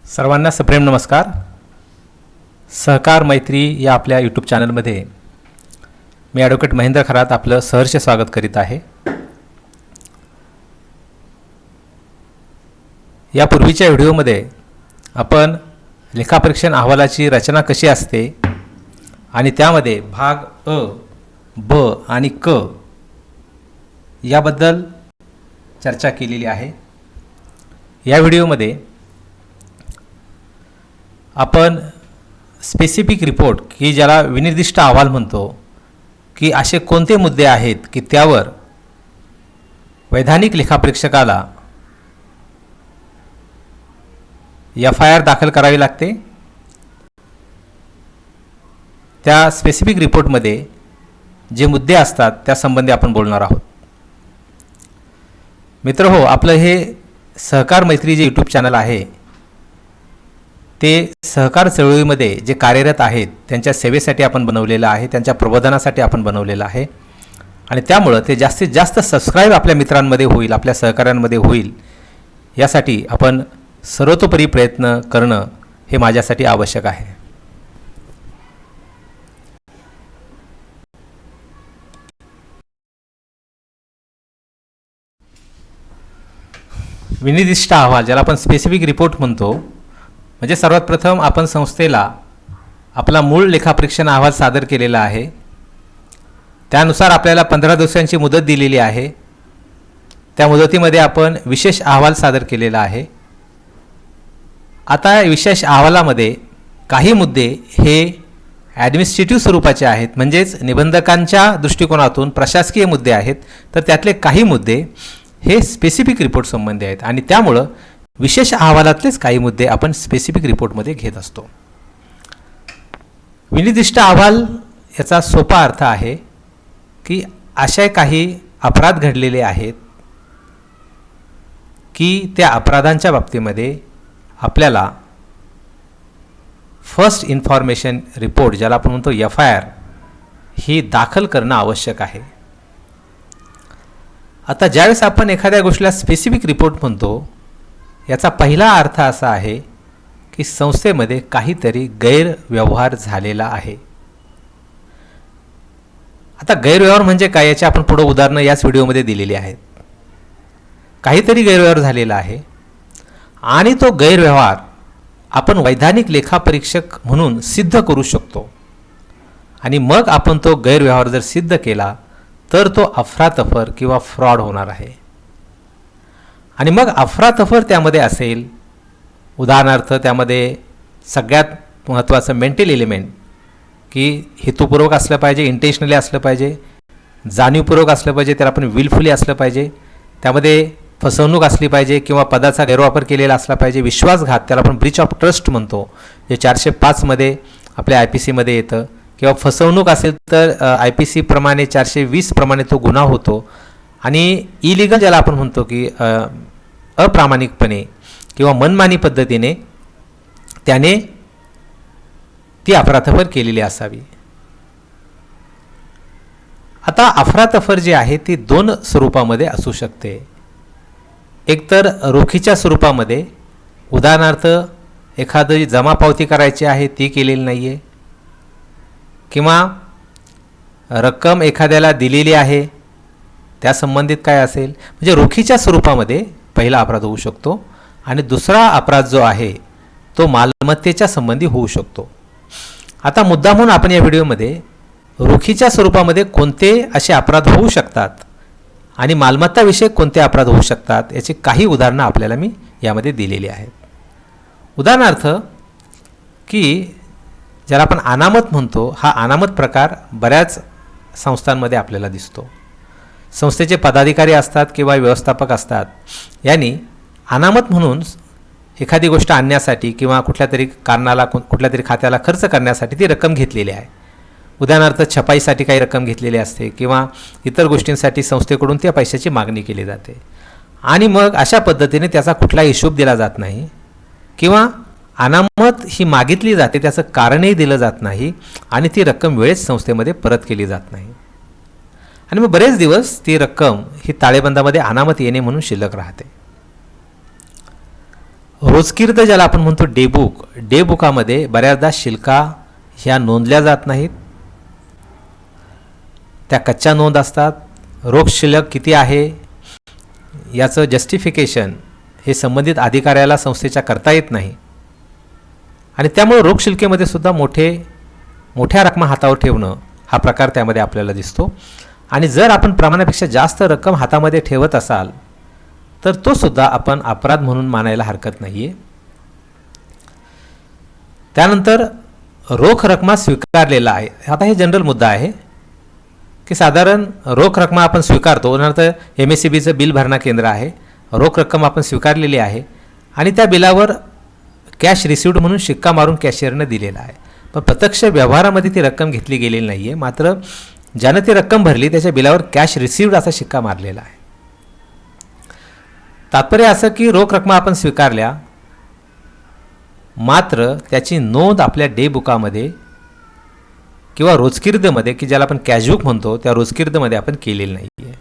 सर्वांना सप्रेम नमस्कार। सहकार मैत्री या आपल्या यूट्यूब चॅनलमध्ये मी ॲडव्होकेट महेंद्र खरात आपलं सहर्ष स्वागत करीत आहे। यापूर्वीच्या व्हिडिओमध्ये आपण लेखापरीक्षण अहवालाची रचना कशी असते आणि त्यामध्ये भाग अ, ब आणि क याबद्दल चर्चा केलेली आहे। या व्हिडिओमध्ये आपण स्पेसिफिक रिपोर्ट की ज्याला विनिर्दिष्ट अहवाल म्हणतो की असे कोणते मुद्दे आहेत की त्यावर वैधानिक लेखापरीक्षकाला FIR दाखल करावी लागते। त्या स्पेसिफिक रिपोर्टमध्ये जे मुद्दे असतात त्या संबंधी आपण बोलणार आहोत। मित्रहो, आपलं हे सहकार मैत्री जे यूट्यूब चॅनल आहे ते सहकार चळवळीमध्ये जे कार्यरत आहेत त्यांच्या सेवेसाठी आपण बनवलेलं आहे, त्यांच्या प्रबोधनासाठी आपण बनवलेलं आहे आणि त्यामुळं ते जास्तीत जास्त सबस्क्राईब आपल्या मित्रांमध्ये होईल, आपल्या सहकाऱ्यांमध्ये होईल, यासाठी आपण सर्वतोपरी प्रयत्न करणं हे माझ्यासाठी आवश्यक आहे। विनिर्दिष्ट अहवाल ज्याला आपण स्पेसिफिक रिपोर्ट म्हणतो, म्हणजे सर्वात प्रथम आपण संस्थेला आपला मूळ लेखापरीक्षण अहवाल सादर केलेला आहे। त्यानुसार आपल्याला 15 दिवसांची मुदत दिलेली आहे। त्या मुदतीमध्ये आपण विशेष अहवाल सादर केलेला आहे। आता विशेष अहवालामध्ये काही मुद्दे हे ॲडमिनिस्ट्रेटिव्ह स्वरूपाचे आहेत, म्हणजेच निबंधकांच्या दृष्टिकोनातून प्रशासकीय मुद्दे आहेत, तर त्यातले काही मुद्दे हे स्पेसिफिक रिपोर्ट संबंधी आहेत आणि त्यामुळं विशेष अहवालातलेच काही मुद्दे आपण स्पेसिफिक रिपोर्टमध्ये घेत असतो। विनिर्दिष्ट अहवाल याचा सोपा अर्थ आहे की अशा काही अपराध घडलेले आहेत की त्या अपराधांच्या बाबतीमध्ये आपल्याला फर्स्ट इन्फॉर्मेशन रिपोर्ट ज्याला आपण म्हणतो FIR ही दाखल करणं आवश्यक आहे। आता ज्यावेळेस आपण एखाद्या गोष्टीला स्पेसिफिक रिपोर्ट म्हणतो, याचा पहिला अर्थ असा आहे की संस्थेमध्ये काहीतरी गैरव्यवहार झालेला आहे। आता गैरव्यवहार म्हणजे काय याची आपण पुढे उदाहरणं याच व्हिडिओमध्ये दिलेली आहेत। काहीतरी गैरव्यवहार झालेला आहे आणि तो गैरव्यवहार आपण वैधानिक लेखापरीक्षक म्हणून सिद्ध करू शकतो आणि मग आपण तो गैरव्यवहार जर सिद्ध केला तर तो अफरातफर किंवा फ्रॉड होणार आहे आणि मग अफरातफर त्यामध्ये असेल, उदाहरणार्थ त्यामध्ये सगळ्यात महत्त्वाचं मेंटल एलिमेंट की हेतुपूर्वक असलं पाहिजे, इंटेन्शनली असलं पाहिजे, जाणीवपूर्वक असलं पाहिजे, त्याला आपण विलफुली असलं पाहिजे, त्यामध्ये फसवणूक असली पाहिजे किंवा पदाचा गैरवापर केलेला असला पाहिजे, विश्वासघात त्याला आपण ब्रीच ऑफ ट्रस्ट म्हणतो, जे 405 मध्ये आपल्या IPC मध्ये येतं, किंवा फसवणूक असेल तर IPC प्रमाणे 420 प्रमाणे तो गुन्हा होतो आणि इलिगल ज्याला आपण म्हणतो की अप्रामाणिकपणे किंवा मनमानी पद्धतीने त्याने ती अफरातफर केलेली असावी। आता अफरातफर जी आहे ती दोन स्वरूपामध्ये असू शकते। एक तर रोखीच्या स्वरूपामध्ये, उदाहरणार्थ एखादी जमा पावती करायची आहे ती केलेली नाही आहे, किंवा रक्कम एखाद्याला दिलेली आहे त्या संबंधित काय असेल, म्हणजे रोखीच्या स्वरूपामध्ये पहिला अपराध होऊ शकतो आणि दुसरा अपराध जो आहे तो मालमत्तेच्या संबंधी होऊ शकतो। आता मुद्दा म्हणून आपण या व्हिडिओमध्ये रोखीच्या स्वरूपामध्ये कोणते असे अपराध होऊ शकतात आणि मालमत्ताविषयक कोणते अपराध होऊ शकतात याची काही उदाहरणं आपल्याला मी यामध्ये दिलेली आहेत। उदाहरणार्थ की ज्याला आपण अनामत म्हणतो, हा अनामत प्रकार बऱ्याच संस्थांमध्ये आपल्याला दिसतो। संस्थेचे पदाधिकारी असतात किंवा व्यवस्थापक असतात, यांनी अनामत म्हणून एखादी गोष्ट आणण्यासाठी किंवा कुठल्या तरी कारणाला कुठल्या तरी खात्याला खर्च करण्यासाठी ती रक्कम घेतलेली आहे। उदाहरणार्थ छपाईसाठी काही रक्कम घेतलेली असते किंवा इतर गोष्टींसाठी संस्थेकडून त्या पैशाची मागणी केली जाते आणि मग अशा पद्धतीने त्याचा कुठलाही हिशोब दिला जात नाही किंवा अनामत ही मागितली जाते, त्याचं कारणही दिलं जात नाही आणि ती रक्कम वेळेत संस्थेमध्ये परत केली जात नाही आणि मग बरेच दिवस ती रक्कम ही ताळेबंदामध्ये अनामत येणे म्हणून शिल्लक राहते। रोजकीर्द ज्याला आपण म्हणतो डे बुकामध्ये बऱ्याचदा शिल्का ह्या नोंदल्या जात नाहीत, त्या कच्च्या नोंद असतात. रोख शिल्लक किती आहे याचं जस्टिफिकेशन हे संबंधित अधिकाऱ्याला संस्थेच्या करता येत नाही आणि त्यामुळे रोख शिल्केमध्ये सुद्धा मोठ्या रकमा हातावर ठेवणं हा प्रकार त्यामध्ये आपल्याला दिसतो. आणि जर आपण प्रमाणापेक्षा जास्त रक्कम हातामध्ये ठेवत असाल तर तो सुद्धा आपण अपराध म्हणून मानायला हरकत नाही आहे. त्यानंतर रोख रकमा स्वीकारलेला आहे. आता हे जनरल मुद्दा आहे की साधारण रोख रकमा आपण स्वीकारतो, उदाहरणार्थ MSCBचं बिल भरणा केंद्र आहे, रोख रक्कम आपण स्वीकारलेली आहे आणि त्या बिलावर कॅश रिसिव्ड म्हणून शिक्का मारून कॅशियरनं दिलेला आहे, पण प्रत्यक्ष व्यवहारामध्ये ती रक्कम घेतली गेलेली नाही आहे, मात्र ज्यानं ती रक्कम भरली त्याच्या बिलावर कॅश रिसिव्ड असा शिक्का मारलेला आहे. तात्पर्य असं की रोख रकमा आपण स्वीकारल्या, मात्र त्याची नोंद आपल्या डे बुकामध्ये किंवा रोजकीर्दमध्ये, की ज्याला आपण कॅशबुक म्हणतो, त्या रोजकीर्दमध्ये आपण केलेली नाही आहे.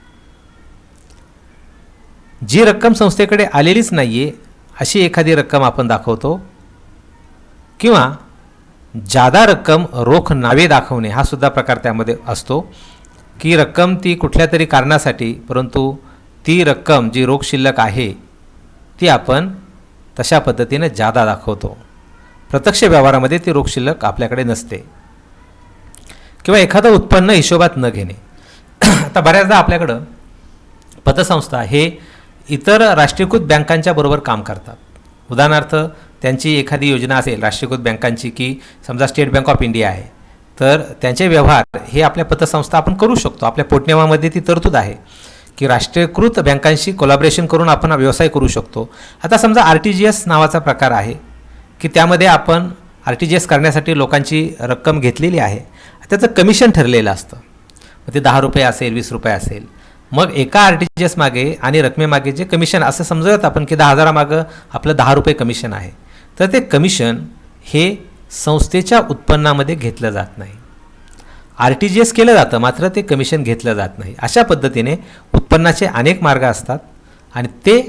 जी रक्कम संस्थेकडे आलेलीच नाही आहे अशी एखादी रक्कम आपण दाखवतो किंवा जादा रक्कम रोख नावे दाखवणे हा सुद्धा प्रकार त्यामध्ये असतो, की रक्कम ती कुठल्या तरी कारणासाठी, परंतु ती रक्कम जी रोख शिल्लक आहे ती आपण तशा पद्धतीने जादा दाखवतो. प्रत्यक्ष व्यवहारामध्ये ती रोख शिल्लक आपल्याकडे नसते. किंवा एखादं उत्पन्न हिशोबात न घेणे. आता बऱ्याचदा आपल्याकडं पतसंस्था हे इतर राष्ट्रीयकृत बँकांच्या बरोबर काम करतात. उदाहरणार्थ त्यांची एखादी योजना असेल राष्ट्रीयकृत बँकांची, की समजा स्टेट बँक ऑफ इंडिया आहे, तर त्यांचे व्यवहार हे आपल्या पतसंस्था आपण करू शकतो. आपल्या पोटनियमामध्ये ती तरतूद आहे की राष्ट्रीयकृत बँकांशी कोलॅबोरेशन करून आपण व्यवसाय करू शकतो. आता समजा RTGS नावाचा प्रकार आहे की त्यामध्ये आपण RTGS करण्यासाठी लोकांची रक्कम घेतलेली आहे, त्याचं कमिशन ठरलेलं असतं. मग ते 10 रुपये असेल, 20 रुपये असेल. मग एका RTGS मागे आणि रकमेमागे जे कमिशन, असं समजूयात आपण की 10,000 मागं आपलं 10 रुपये कमिशन आहे, तर ते कमिशन हे संस्थेच्या उत्पन्नामध्ये घेतलं जात नाही. RTGS केलं जातं, मात्र ते कमिशन घेतलं जात नाही. अशा पद्धतीने उत्पन्नाचे अनेक मार्ग असतात आणि ते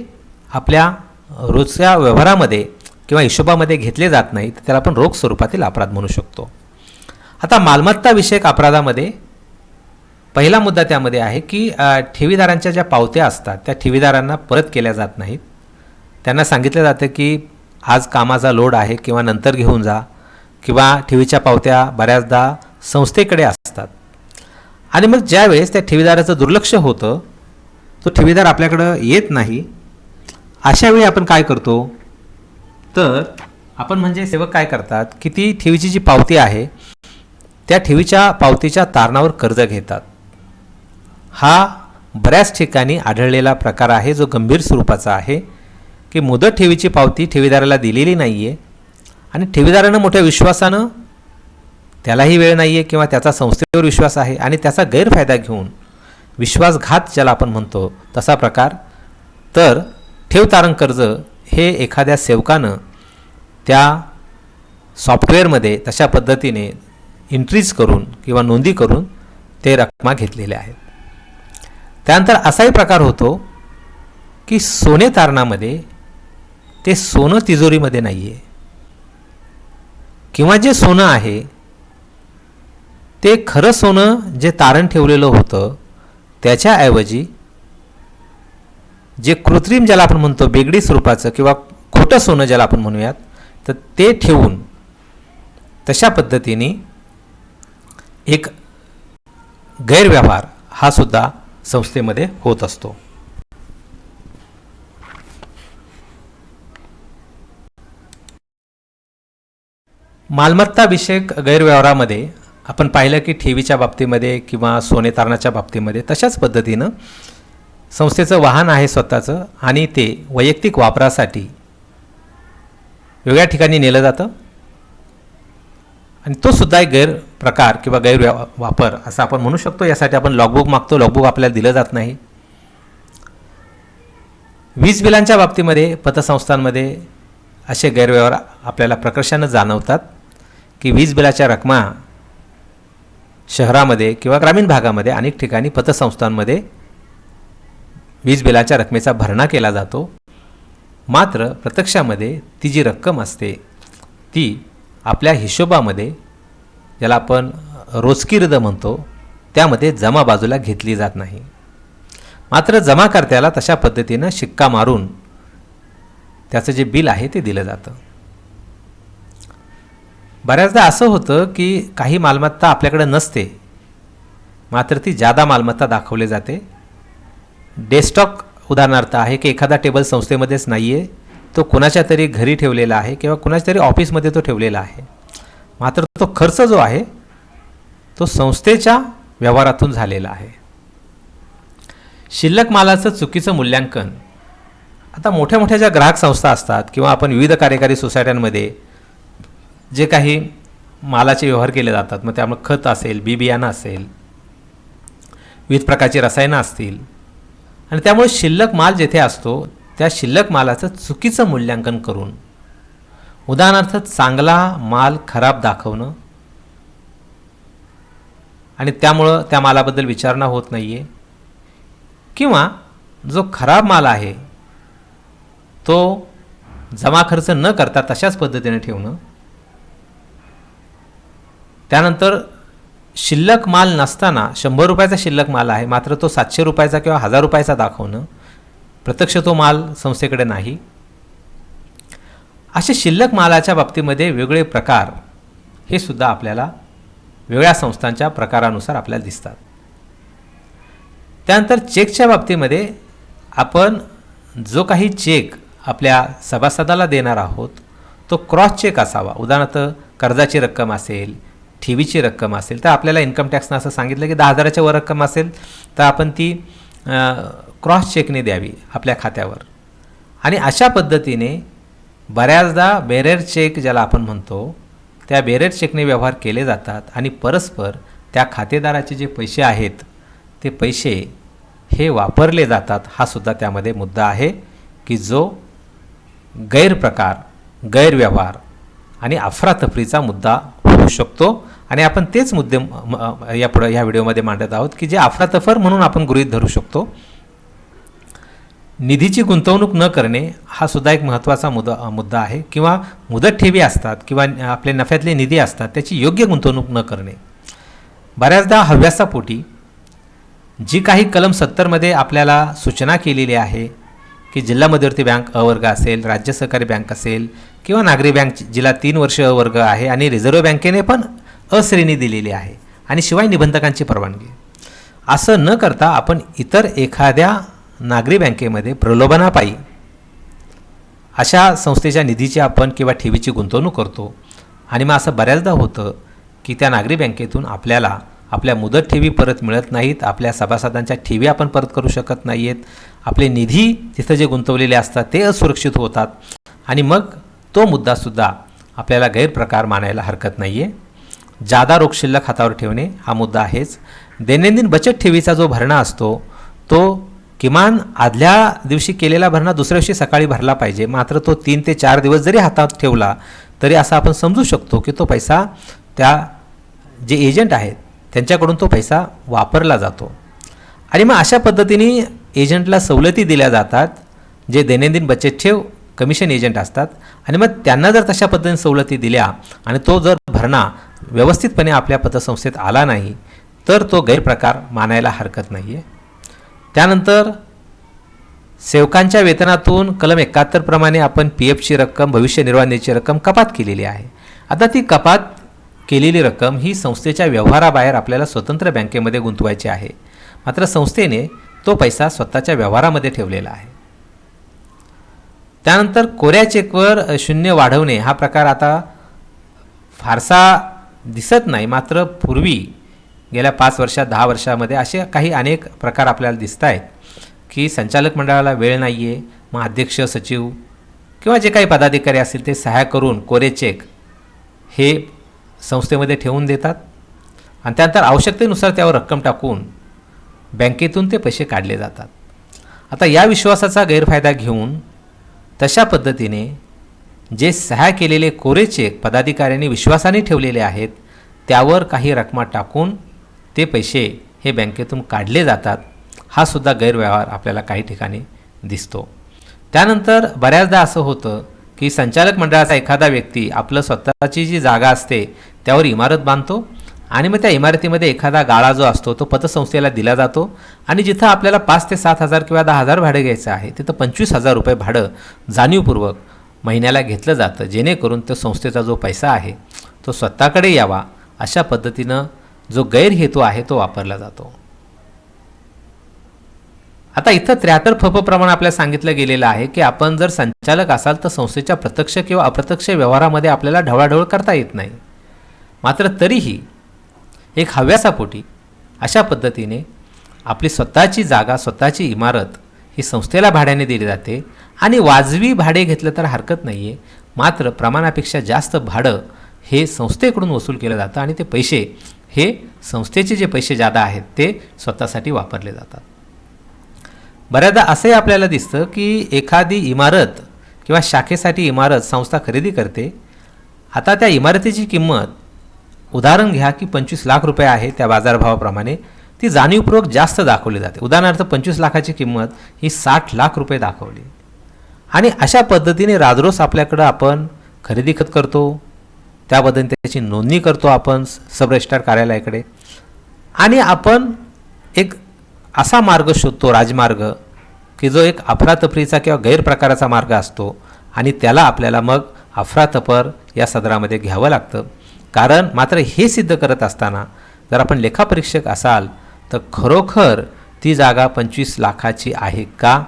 आपल्या रोजच्या व्यवहारामध्ये किंवा हिशोबामध्ये घेतले जात नाही, तर त्याला आपण रोख स्वरूपातील अपराध म्हणू शकतो. आता मालमत्ता विषयक अपराधामध्ये पहिला मुद्दा त्यामध्ये आहे की ठेवीदारांच्या ज्या पावत्या असतात त्या ठेवीदारांना परत केल्या जात नाहीत. त्यांना सांगितलं जातं की आज कामाचा लोड आहे किंवा नंतर घेऊन जा, किंवा ठेवीच्या पावत्या बऱ्याचदा संस्थेकडे असतात आणि मग ज्यावेळेस त्या ठेवीदाराचं दुर्लक्ष होतं, तो ठेवीदार आपल्याकडं येत नाही, अशावेळी आपण काय करतो, तर आपण म्हणजे सेवक काय करतात की ती ठेवीची जी पावती आहे त्या ठेवीच्या पावतीच्या तारणावर कर्ज घेतात. हा बऱ्याच ठिकाणी आढळलेला प्रकार आहे, जो गंभीर स्वरूपाचा आहे, की मुदत ठेवीची पावती ठेवीदाराला दिलेली नाही आहे आणि ठेवीदारानं मोठ्या विश्वासानं, त्यालाही वेळ नाही आहे किंवा त्याचा संस्थेवर विश्वास आहे आणि त्याचा गैरफायदा घेऊन विश्वासघात ज्याला आपण म्हणतो तसा प्रकार. तर ठेव तारण कर्ज हे एखाद्या सेवकानं त्या सॉफ्टवेअरमध्ये तशा पद्धतीने एंट्रीज करून किंवा नोंदी करून ते रकमा घेतलेल्या आहेत. त्यानंतर असाही प्रकार होतो की सोने तारणामध्ये ते सोनं तिजोरीमध्ये नाही आहे, किंवा जे सोनं आहे ते खरं सोनं जे तारण ठेवलेलं होतं त्याच्याऐवजी जे कृत्रिम ज्याला आपण म्हणतो बेगडी स्वरूपाचं किंवा खोटं सोनं ज्याला आपण म्हणूयात, तर ते ठेवून तशा पद्धतीने एक गैरव्यवहार हा सुद्धा संस्थेमध्ये होत असतो. मालमत्ता विषयक गैरव्यवहारामध्ये आपण पाहिलं की ठेवीच्या बाबतीमध्ये किंवा सोने तारणाच्या बाबतीमध्ये तशाच पद्धतीनं संस्थेचं वाहन आहे स्वतःचं आणि ते वैयक्तिक वापरासाठी वेगळ्या ठिकाणी नेलं जातं आणि तो सुद्धा एक गैरप्रकार किंवा गैरवापर असं आपण म्हणू शकतो. यासाठी आपण लॉगबुक मागतो, लॉगबुक आपल्याला दिलं जात नाही. वीज बिलांच्या बाबतीमध्ये पतसंस्थांमध्ये असे गैरव्यवहार आपल्याला प्रकर्षानं जाणवतात की वीज बिलाच्या रकमा शहरामध्ये किंवा ग्रामीण भागामध्ये अनेक ठिकाणी पतसंस्थांमध्ये वीज बिलाच्या रकमेचा भरणा केला जातो. मात्र प्रत्यक्षामध्ये ती जी रक्कम असते ती आपल्या हिशोबामध्ये, ज्याला आपण रोजकी रद्द म्हणतो, त्यामध्ये जमा बाजूला घेतली जात नाही. मात्र जमाकर्त्याला तशा पद्धतीनं शिक्का मारून त्याचं जे बिल आहे ते दिलं जातं. बऱ्याचदा असं होतं की काही मालमत्ता आपल्याकडे नसते, मात्र ती जादा मालमत्ता दाखवली जाते. डेस्कटॉप उदाहरणार्थ आहे की एखादा टेबल संस्थेमध्येच नाही आहे, तो कुणाच्या तरी घरी ठेवलेला आहे किंवा कुणाच्या तरी ऑफिसमध्ये तो ठेवलेला आहे. मात्र तो खर्च जो आहे तो संस्थेच्या व्यवहारातून झालेला आहे. शिल्लक मालाचं चुकीचं मूल्यांकन. आता मोठ्या मोठ्या ज्या ग्राहक संस्था असतात किंवा आपण विविध कार्यकारी सोसायट्यांमध्ये जे काही मालाचे व्यवहार केले जातात, मग त्यामुळे खत असेल, बी बियाणं असेल, विविध प्रकारची रसायनं असतील, आणि त्यामुळे शिल्लक माल जेथे असतो त्या शिल्लक मालाचं चुकीचं मूल्यांकन करून, उदाहरणार्थ चांगला माल खराब दाखवणं आणि त्यामुळं त्या मालाबद्दल विचारणा होत नाही आहे, किंवा जो खराब माल आहे तो जमा खर्च न करता तशाच पद्धतीने ठेवणं. त्यानंतर शिल्लक माल नसताना 100 रुपयाचा शिल्लक माल आहे, मात्र तो 700 रुपयाचा किंवा 1000 रुपयाचा दाखवणं, प्रत्यक्ष तो माल संस्थेकडे नाही. असे शिल्लक मालाच्या बाबतीमध्ये वेगळे प्रकार हे सुद्धा आपल्याला वेगळ्या संस्थांच्या प्रकारानुसार आपल्याला दिसतात. त्यानंतर चेकच्या बाबतीमध्ये आपण जो काही चेक आपल्या सभासदाला देणार आहोत तो क्रॉस चेक असावा. उदाहरणार्थ कर्जाची रक्कम असेल, ठेवीची रक्कम असेल, तर आपल्याला इन्कम टॅक्सनं असं सांगितलं की 10,000च्या वर रक्कम असेल तर आपण ती क्रॉस चेकने द्यावी आपल्या खात्यावर. आणि अशा पद्धतीने बऱ्याचदा बेरेर चेक ज्याला आपण म्हणतो त्या बेरेर चेकने व्यवहार केले जातात आणि परस्पर त्या खातेदाराचे जे पैसे आहेत ते पैसे हे वापरले जातात. हा सुद्धा त्यामध्ये मुद्दा आहे की जो गैरप्रकार, गैरव्यवहार आणि अफरातफरीचा मुद्दा होऊ शकतो. आणि आपण तेच मुद्दे ह्या व्हिडिओमध्ये मांडत आहोत की जे अफरातफर म्हणून आपण गृहीत धरू शकतो. निधीची गुंतवणूक न करणे हा सुद्धा एक महत्त्वाचा मुद्दा आहे, किंवा मुदत ठेवी असतात किंवा आपले नफ्यातले निधी असतात त्याची योग्य गुंतवणूक न करणे. बऱ्याचदा हव्यासापोटी जी काही कलम 70मध्ये आपल्याला सूचना केलेली आहे की जिल्हा मध्यवर्ती बँक अ वर्ग असेल, राज्य सहकारी बँक असेल किंवा नागरी बँक जिला 3 वर्ष अ वर्ग आहे आणि रिझर्व्ह बँकेने पण अ श्रेणी दिलेली आहे आणि शिवाय निबंधकांची परवानगी, असं न करता आपण इतर एखाद्या नागरी बँकेमध्ये प्रलोभनापायी अशा संस्थेच्या निधीची आपण किंवा ठेवीची गुंतवणूक करतो. आणि मग असं बऱ्याचदा होतं की त्या नागरी बँकेतून आपल्याला आपल्या मुदत ठेवी परत मिळत नाहीत, आपल्या सभासदांच्या ठेवी आपण परत करू शकत नाही आहेत, आपले निधी तिथं जे गुंतवलेले असतात ते असुरक्षित होतात. आणि मग तो मुद्दासुद्धा आपल्याला गैरप्रकार मानायला हरकत नाही आहे. जादा रोख शिल्लक हातावर ठेवणे हा मुद्दा आहेच. दैनंदिन बचत ठेवीचा जो भरणा असतो तो किमान आदल्या दिवशी केलेला भरणा दुसऱ्या दिवशी सकाळी भरला पाहिजे. मात्र तो 3 ते 4 दिवस जरी हातात ठेवला तरी असं आपण समजू शकतो की तो पैसा त्या जे एजंट आहेत त्यांच्याकडून तो पैसा वापरला जातो. आणि मग अशा पद्धतीने एजंटला सवलती दिल्या जातात जे दैनंदिन बचत ठेव कमिशन एजंट असतात. आणि मग त्यांना जर तशा पद्धतीने सवलती दिल्या आणि तो जर भरणा व्यवस्थितपणे आपल्या पतसंस्थेत आला नाही तर तो गैरप्रकार मानायला हरकत नाही आहे. त्यानंतर सेवकांच्या वेतनातून कलम 71 प्रमाणे आपण PFची रक्कम, भविष्य निर्वाह निधीची रक्कम कपात केलेली आहे. आता ती कपात केलेली रक्कम ही संस्थेच्या व्यवहाराबाहेर आपल्याला स्वतंत्र बँकेमध्ये गुंतवायची आहे, मात्र संस्थेने तो पैसा स्वतःच्या व्यवहारामध्ये ठेवलेला आहे. त्यानंतर कोऱ्या चेकवर शून्य वाढवणे हा प्रकार आता फारसा दिसत नाही, मात्र पूर्वी गेल्या 5 वर्षात 10 वर्षामध्ये असे काही अनेक प्रकार आपल्याला दिसत आहेत की संचालक मंडळाला वेळ नाही आहे, मग अध्यक्ष, सचिव किंवा जे काही पदाधिकारी असतील ते सह्या करून कोरे चेक हे संस्थेमध्ये ठेवून देतात आणि त्यानंतर आवश्यकतेनुसार त्यावर रक्कम टाकून बँकेतून ते पैसे काढले जातात. आता या विश्वासाचा गैरफायदा घेऊन तशा पद्धतीने जे सह्या केलेले कोरे चेक पदाधिकाऱ्यांनी विश्वासाने ठेवलेले आहेत त्यावर काही रकमा टाकून ते पैसे हे बँकेतून काढले जातात. हा सुद्धा गैरव्यवहार आपल्याला काही ठिकाणी दिसतो. त्यानंतर बऱ्याचदा असं होतं की संचालक मंडळाचा एखादा व्यक्ती आपलं स्वतःची जी जागा असते त्यावर इमारत बांधतो आणि मग त्या इमारतीमध्ये एखादा गाळा जो असतो तो पतसंस्थेला दिला जातो आणि जिथं आपल्याला 5 ते 7,000 किंवा 10,000 भाडं घ्यायचं आहे तिथं 25,000 रुपये भाडं जाणीवपूर्वक महिन्याला घेतलं जातं, जेणेकरून तो संस्थेचा जो पैसा आहे तो स्वतःकडे यावा अशा पद्धतीनं जो गैरहेतू आहे तो वापरला जातो. आता इथं 73 फ प्रमाण आपल्याला सांगितलं गेलेलं आहे की आपण जर संचालक असाल तर संस्थेच्या प्रत्यक्ष किंवा अप्रत्यक्ष व्यवहारामध्ये आपल्याला ढवळाढवळ करता येत नाही. मात्र तरीही एक हव्यासापोटी अशा पद्धतीने आपली स्वतःची जागा, स्वतःची इमारत ही संस्थेला भाड्याने दिली जाते आणि वाजवी भाडे घेतलं तर हरकत नाही आहे. मात्र प्रमाणापेक्षा जास्त भाडं हे संस्थेकडून वसूल केलं जातं आणि ते पैसे हे संस्थेचे जे पैसे जादा आहेत ते स्वतःसाठी वापरले जातात. बऱ्याचदा असंही आपल्याला दिसतं की एखादी इमारत किंवा शाखेसाठी इमारत संस्था खरेदी करते. आता त्या इमारतीची किंमत उदाहरण घ्या की 25 लाख रुपये आहे त्या बाजारभावाप्रमाणे, ती जाणीवपूर्वक जास्त दाखवली जाते. उदाहरणार्थ 25 लाखाची किंमत ही 60 लाख रुपये दाखवली आणि अशा पद्धतीने राजरोस आपल्याकडं आपण खरेदी खत करतो, त्याबद्दल त्याची नोंदणी करतो आपण सब रजिस्ट्रार कार्यालयाकडे आणि आपण एक असा मार्ग शोधतो, राजमार्ग, की जो एक अफरातफरीचा किंवा गैरप्रकाराचा मार्ग असतो आणि त्याला आपल्याला मग अफरातफर या सदरामध्ये घ्यावं लागतं. कारण मात्र हे सिद्ध करत असताना जर आपण लेखापरीक्षक असाल तर खरोखर ती जागा 25 लाखाची आहे का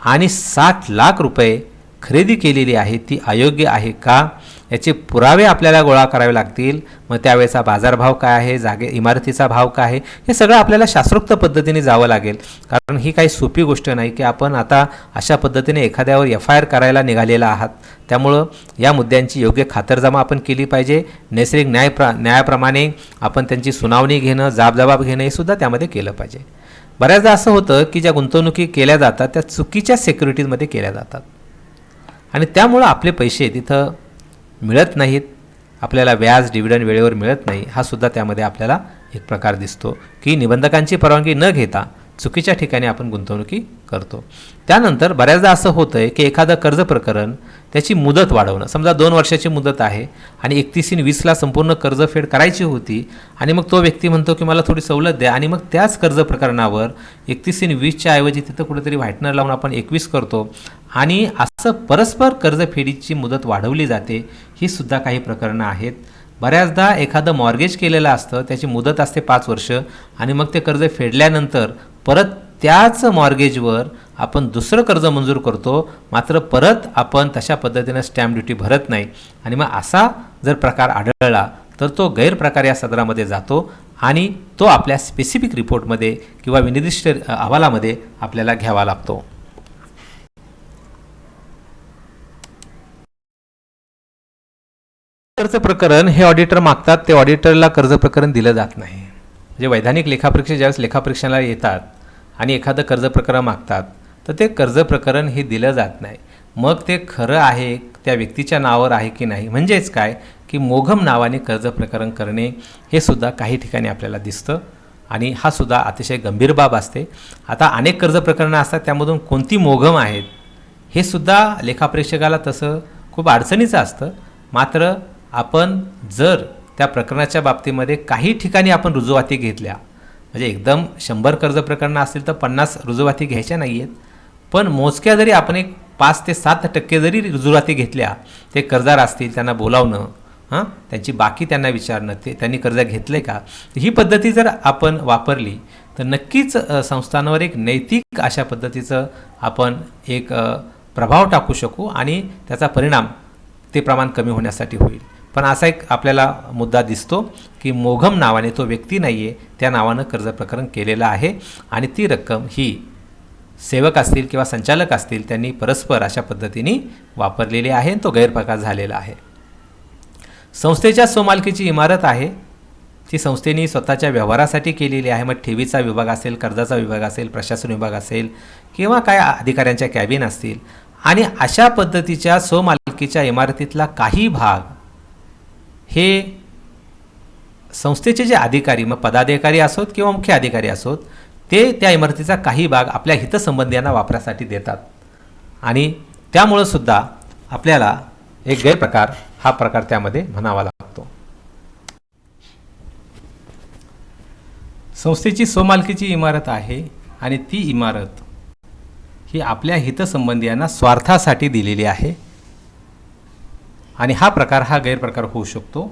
आणि 60 लाख रुपये खरेदी केलेली आहे ती अयोग्य आहे का याचे पुरावे आपल्याला गोळा करावे लागतील. मग त्यावेळेचा बाजारभाव काय आहे, इमारतीचा भाव काय आहे, हे सगळं आपल्याला शास्त्रोक्त पद्धतीने जावं लागेल. कारण ही काही सोपी गोष्ट नाही की आपण आता अशा पद्धतीने एखाद्यावर FIR करायला निघालेला आहात. त्यामुळं या मुद्द्यांची योग्य खातरजमा आपण केली पाहिजे. नैसर्गिक न्यायाप्रमाणे आपण त्यांची सुनावणी घेणं, जाबजबाब घेणं हे सुद्धा त्यामध्ये केलं पाहिजे. बऱ्याचदा असं होतं की ज्या गुंतवणुकी केल्या जातात त्या चुकीच्या सिक्युरिटीजमध्ये केल्या जातात आणि त्यामुळं आपले पैसे तिथं मिळत नाहीत, आपल्याला व्याज डिव्हिडंड वेळेवर मिळत नाही. हा सुद्धा त्यामध्ये आपल्याला एक प्रकार दिसतो की निबंधकांची परवानगी न घेता चुकीच्या ठिकाणी आपण गुंतवणुकी करतो. त्यानंतर बऱ्याचदा असं होतं आहे की एखादं कर्ज प्रकरण त्याची मुदत वाढवणं, समजा 2 वर्षाची मुदत आहे आणि 31/20ला संपूर्ण कर्जफेड करायची होती आणि मग तो व्यक्ती म्हणतो की मला थोडी सवलत द्या आणि मग त्याच कर्ज प्रकरणावर 31/20च्या ऐवजी तिथं कुठेतरी व्हाईटनर लावून आपण 21 करतो आणि असं परस्पर कर्जफेडीची मुदत वाढवली जाते. ही सुद्धा काही प्रकरणं आहेत. बऱ्याचदा एखादं मॉर्गेज केलेलं असतं, त्याची मुदत असते 5 वर्ष आणि मग ते कर्ज फेडल्यानंतर परत त्याच मॉर्गेजवर आपण दुसरं कर्ज मंजूर करतो. मात्र परत आपण तशा पद्धतीनं स्टॅम्प ड्युटी भरत नाही आणि मग असा जर प्रकार आढळला तर तो गैरप्रकार या सदरामध्ये जातो आणि तो आपल्या स्पेसिफिक रिपोर्टमध्ये किंवा विनिर्दिष्ट अहवालामध्ये आपल्याला घ्यावा लागतो. कर्ज प्रकरण हे ऑडिटर मागतात, ते ऑडिटरला कर्ज प्रकरण दिलं जात नाही. म्हणजे वैधानिक लेखापरीक्षक ज्यावेळेस लेखापरीक्षणाला येतात आणि एखादं कर्ज प्रकरण मागतात तर ते कर्ज प्रकरण हे दिलं जात नाही. मग ते खरं आहे त्या व्यक्तीच्या नावावर आहे की नाही, म्हणजेच काय की मोघम नावाने कर्ज प्रकरण करणे हे सुद्धा काही ठिकाणी आपल्याला दिसतं आणि हा सुद्धा अतिशय गंभीर बाब असते. आता अनेक कर्ज प्रकरणं असतात, त्यामधून कोणती मोघम आहेत हे सुद्धा लेखापरीक्षकाला तसं खूप अडचणीचं असतं. मात्र आपण जर त्या प्रकरणाच्या बाबतीमध्ये काही ठिकाणी आपण रुजुवाती घेतल्या, म्हणजे एकदम 100 कर्ज प्रकरणं असतील तर 50 रुजुवाती घ्यायच्या नाही आहेत, पण मोजक्या जरी आपण एक 5 ते 7% जरी रुजुवाती घेतल्या, ते कर्जदार असतील त्यांना बोलावणं, त्यांची बाकी त्यांना विचारणं, ते त्यांनी कर्ज घेतलं आहे का, ही पद्धती जर आपण वापरली तर नक्कीच संस्थांवर एक नैतिक अशा पद्धतीचं आपण एक प्रभाव टाकू शकू आणि त्याचा परिणाम ते प्रमाण कमी होण्यासाठी होईल. पण असा एक आपल्याला मुद्दा दिसतो की मोघम नावाने तो व्यक्ती नाही आहे, त्या नावानं कर्ज प्रकरण केलेलं आहे आणि ती रक्कम ही सेवक असतील किंवा संचालक असतील त्यांनी परस्पर अशा पद्धतीने वापरलेली आहे आणि तो गैरप्रकार झालेला आहे. संस्थेच्या स्वमालकीची इमारत आहे, ती संस्थेने स्वतःच्या व्यवहारासाठी केलेली आहे. मग ठेवीचा विभाग असेल, कर्जाचा विभाग असेल, प्रशासन विभाग असेल किंवा काय अधिकाऱ्यांच्या कॅबिन असतील आणि अशा पद्धतीच्या स्वमालकीच्या इमारतीतला काही भाग हे संस्थेचे जे अधिकारी, मग पदाधिकारी असोत किंवा मुख्य अधिकारी असोत, ते त्या इमारतीचा काही भाग आपल्या हितसंबंधियांना वापरासाठी देतात आणि त्यामुळं सुद्धा आपल्याला एक गैरप्रकार हा प्रकार त्यामध्ये म्हणावा लागतो. संस्थेची स्वमालकीची इमारत आहे आणि ती इमारत ही आपल्या हितसंबंधियांना स्वार्थासाठी दिलेली आहे आणि हा प्रकार हा गैरप्रकार होऊ शकतो.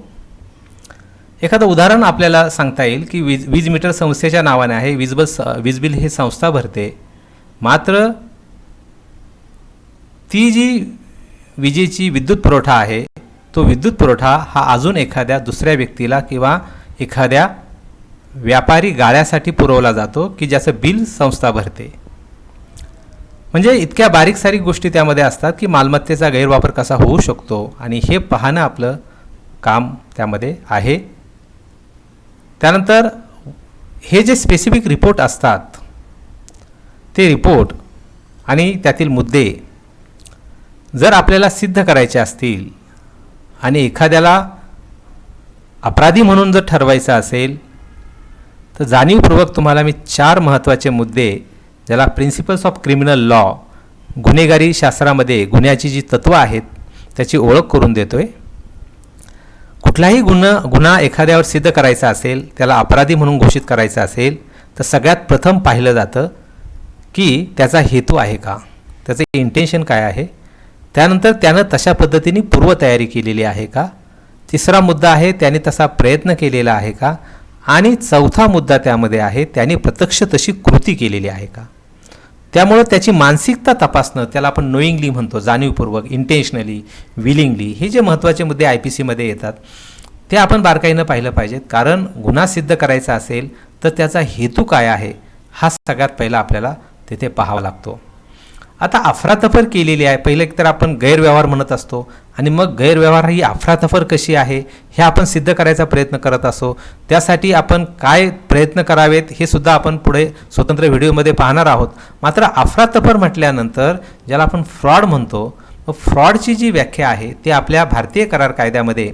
एखादं उदाहरण आपल्याला सांगता येईल की वीज मीटर संस्थेच्या नावाने आहे, वीज बिल हे संस्था भरते, मात्र ती जी विजेची विद्युत पुरवठा आहे तो विद्युत पुरवठा हा अजून एखाद्या दुसऱ्या व्यक्तीला किंवा एखाद्या व्यापारी गाळ्यासाठी पुरवला जातो की ज्याचं बिल संस्था भरते. म्हणजे इतक्या बारीक सारीक गोष्टी त्यामध्ये असतात की मालमत्तेचा गैरवापर कसा होऊ शकतो आणि हे पाहणं आपलं काम त्यामध्ये आहे. त्यानंतर हे जे स्पेसिफिक रिपोर्ट असतात ते रिपोर्ट आणि त्यातील मुद्दे जर आपल्याला सिद्ध करायचे असतील आणि एखाद्याला अपराधी म्हणून जर ठरवायचं असेल तर जाणीवपूर्वक तुम्हाला मी 4 महत्त्वाचे मुद्दे, ज्याला प्रिन्सिपल्स ऑफ क्रिमिनल लॉ, गुन्हेगारी शास्त्रामध्ये गुन्ह्याची जी तत्त्वं आहेत त्याची ओळख करून देतो आहे. कुठलाही गुन्हा एखाद्यावर सिद्ध करायचा असेल, त्याला अपराधी म्हणून घोषित करायचा असेल तर सगळ्यात प्रथम पाहिलं जातं की त्याचा हेतू आहे का, त्याचं इंटेन्शन काय आहे. त्यानंतर त्यानं तशा पद्धतीने पूर्वतयारी केलेली आहे का. तिसरा मुद्दा आहे त्याने तसा प्रयत्न केलेला आहे का. आणि चौथा मुद्दा त्यामध्ये आहे त्याने प्रत्यक्ष तशी कृती केलेली आहे का. त्यामुळं त्याची मानसिकता तपासणं, त्याला आपण नोईंगली म्हणतो, जाणीवपूर्वक, इंटेन्शनली, विलिंगली, हे जे महत्त्वाचे मुद्दे IPCमध्ये येतात ते आपण बारकाईनं पाहिलं पाहिजेत. कारण गुन्हा सिद्ध करायचा असेल तर त्याचा हेतू काय आहे हा सगळ्यात पहिला आपल्याला तिथे पाहावा लागतो. आता अफरातफर केलेली आहे, पहिले तर आपण गैरव्यवहार म्हणत असतो आणि मग गैरव्यवहार ही अफरातफर कशी आहे हे आपण सिद्ध करायचा प्रयत्न करत असो. त्यासाठी आपण काय प्रयत्न करावेत हे सुद्धा आपण पुढे स्वतंत्र व्हिडिओमध्ये पाहणार आहोत. मात्र अफरातफर म्हटल्यानंतर ज्याला आपण फ्रॉड म्हणतो, फ्रॉडची जी व्याख्या आहे ती आपल्या भारतीय करार कायद्यामध्ये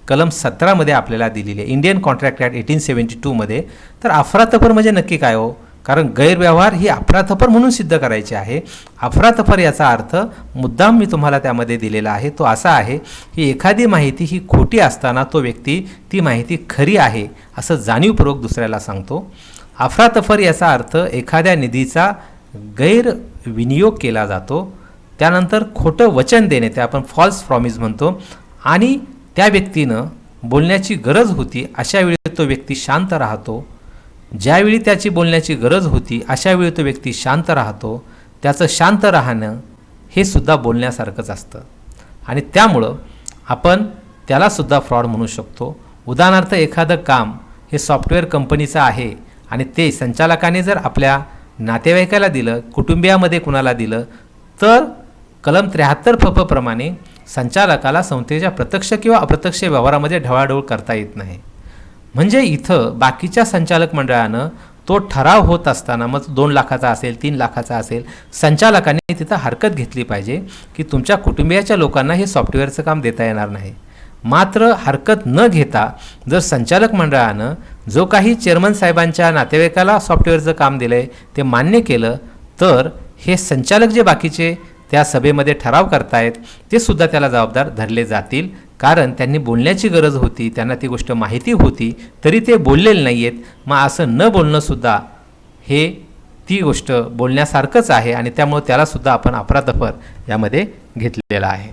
कलम 17 आपल्याला दिलेली आहे, इंडियन कॉन्ट्रॅक्ट ॲक्ट 1872 तर अफरातफर म्हणजे नक्की काय हो, कारण गैरव्यवहार ही अफरातफर म्हणून सिद्ध करायची आहे. अफरातफर याचा अर्थ मुद्दाम मी तुम्हाला त्यामध्ये दिलेला आहे तो असा आहे की एखादी माहिती ही खोटी असताना तो व्यक्ती ती माहिती खरी आहे असं जाणीवपूर्वक दुसऱ्याला सांगतो. अफरातफर याचा अर्थ एखाद्या निधीचा गैरविनियोग केला जातो. त्यानंतर खोटं वचन देणे, ते आपण फॉल्स प्रॉमिस म्हणतो, आणि त्या व्यक्तीनं बोलण्याची गरज होती अशा वेळी तो व्यक्ती शांत राहतो. ज्यावेळी त्याची बोलण्याची गरज होती अशा वेळी तो व्यक्ती शांत राहतो. त्याचं शांत राहणं हे सुद्धा बोलण्यासारखंच असतं आणि त्यामुळं आपण त्यालासुद्धा फ्रॉड म्हणू शकतो. उदाहरणार्थ एखादं काम हे सॉफ्टवेअर कंपनीचं आहे आणि ते संचालकाने जर आपल्या नातेवाईकाला दिलं, कुटुंबियामध्ये कुणाला दिलं, तर कलम 73 FF प्रमाणे संचालकाला संस्थेच्या प्रत्यक्ष किंवा अप्रत्यक्ष व्यवहारामध्ये ढवळाढवळ करता येत नाही. म्हणजे इथं बाकीच्या संचालक मंडळानं तो ठराव होत असताना मग 2 लाखाचा असेल, 3 लाखाचा असेल, संचालकाने तिथं हरकत घेतली पाहिजे की तुमच्या कुटुंबियाच्या लोकांना हे सॉफ्टवेअरचं काम देता येणार नाही. मात्र हरकत न घेता जर संचालक मंडळानं जो काही चेअरमन साहेबांच्या नातेवाईकाला सॉफ्टवेअरचं काम दिलं आहे ते मान्य केलं तर हे संचालक जे बाकीचे त्या सभेमध्ये ठराव करतायत ते सुद्धा त्याला जबाबदार धरले जातील. कारण त्यांनी बोलण्याची गरज होती, त्यांना ती गोष्ट माहिती होती तरी ते बोललेले नाही आहेत. मग असं न बोलणंसुद्धा हे ती गोष्ट बोलण्यासारखंच आहे आणि त्यामुळे त्यालासुद्धा आपण अफरातफर यामध्ये घेतलेला आहे.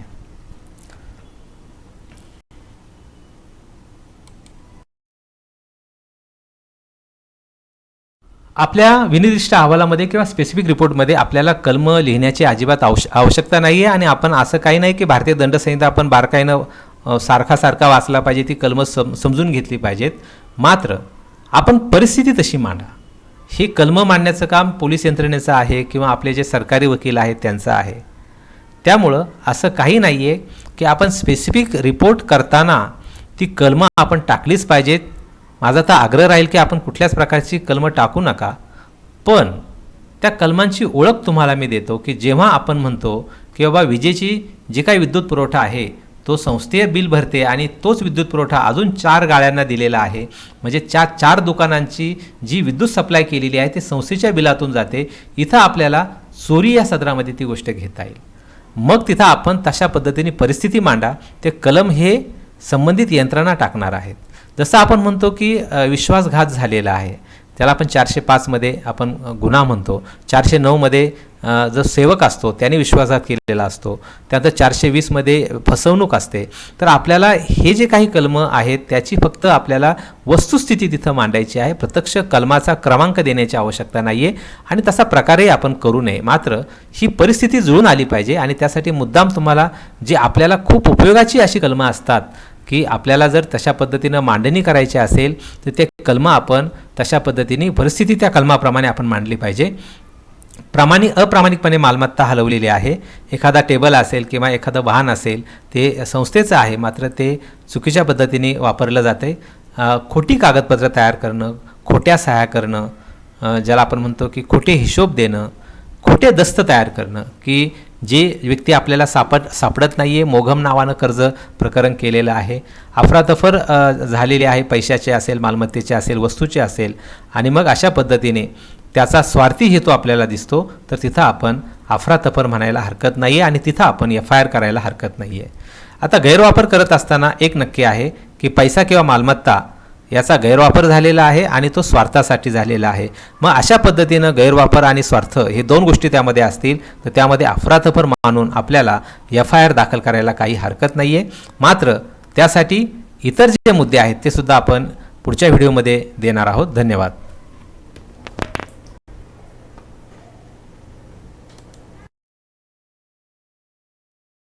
आपल्या विनिर्दिष्ट अहवालामध्ये किंवा स्पेसिफिक रिपोर्टमध्ये आपल्याला कलम लिहिण्याची अजिबात आवश्यकता नाही आहे आणि आपण असं काही नाही की भारतीय दंडसंहिता आपण बारकाईनं सारखा वाचला पाहिजे, ती कलम समजून घेतली पाहिजेत. मात्र आपण परिस्थिती तशी मांडा. ही कलम मांडण्याचं काम पोलीस यंत्रणेचं आहे किंवा आपले जे सरकारी वकील आहेत त्यांचं आहे. त्यामुळं असं काही नाही आहे की आपण स्पेसिफिक रिपोर्ट करताना ती कलमं आपण टाकलीच पाहिजेत. माझा तर आग्रह राहील की आपण कुठल्याच प्रकारची कलमं टाकू नका. पण त्या कलमांची ओळख तुम्हाला मी देतो की जेव्हा आपण म्हणतो की बाबा विजेची जी काही विद्युत पुरवठा आहे तो संस्थेय बिल भरते आणि तोच विद्युत पुरवठा अजून 4 गाळ्यांना दिलेला आहे, म्हणजे 4 दुकानांची जी विद्युत सप्लाय केलेली आहे ते संस्थेच्या बिलातून जाते. इथं आपल्याला चोरी या सदरामध्ये ती गोष्ट घेता येईल. मग तिथं आपण तशा पद्धतीने परिस्थिती मांडा, ते कलम हे संबंधित यंत्रणा टाकणार आहेत. जसं आपण म्हणतो की विश्वासघात झालेला आहे, त्याला आपण 405 मध्ये आपण गुन्हा म्हणतो. 409 मध्ये जो सेवक असतो त्याने विश्वासघात केलेला असतो. त्यानंतर 420 मध्ये फसवणूक असते. तर आपल्याला हे जे काही कलम आहेत त्याची फक्त आपल्याला वस्तुस्थिती तिथं मांडायची आहे. प्रत्यक्ष कलमाचा क्रमांक देण्याची आवश्यकता नाही आहे आणि तसा प्रकारही आपण करू नये. मात्र ही परिस्थिती जुळून आली पाहिजे आणि त्यासाठी मुद्दाम तुम्हाला जी आपल्याला खूप उपयोगाची अशी कलमं असतात की आपल्याला जर तशा पद्धतीनं मांडणी करायची असेल तर ते कलमं आपण तशा पद्धतीने परिस्थिती त्या कलमाप्रमाणे आपण मांडली पाहिजे. अप्रामाणिकपणे मालमत्ता हलवलेली आहे, एखादा टेबल असेल किंवा एखादं वाहन असेल ते संस्थेचं आहे मात्र ते चुकीच्या पद्धतीने वापरलं जाते. खोटी कागदपत्र तयार करणं, खोट्या सह्या करणं, ज्याला आपण म्हणतो की खोटे हिशोब देणं, खोटे दस्त तयार करणं की जे व्यक्ती आपल्याला सापडत नाही आहे, मोघम नावानं कर्ज प्रकरण केलेलं आहे, अफरातफर झालेली आहे, पैशाचे असेल, मालमत्तेचे असेल, वस्तूचे असेल आणि मग अशा पद्धतीने त्याचा स्वार्थी हेतू आपल्याला दिसतो तर तिथं आपण अफरातफर म्हणायला हरकत नाही आहे आणि तिथं आपण FIR करायला हरकत नाही आहे. आता गैरवापर करत असताना एक नक्की आहे की पैसा किंवा मालमत्ता याचा गैरवापर झालेला आहे आणि तो स्वार्थासाठी झालेला आहे. मग अशा पद्धतीनं गैरवापर आणि स्वार्थ हे दोन गोष्टी त्यामध्ये असतील तर त्यामध्ये अफरातफर मानून आपल्याला FIR दाखल करायला काही हरकत नाही आहे. मात्र त्यासाठी इतर जे मुद्दे आहेत ते सुद्धा आपण पुढच्या व्हिडिओमध्ये देणार आहोत. धन्यवाद.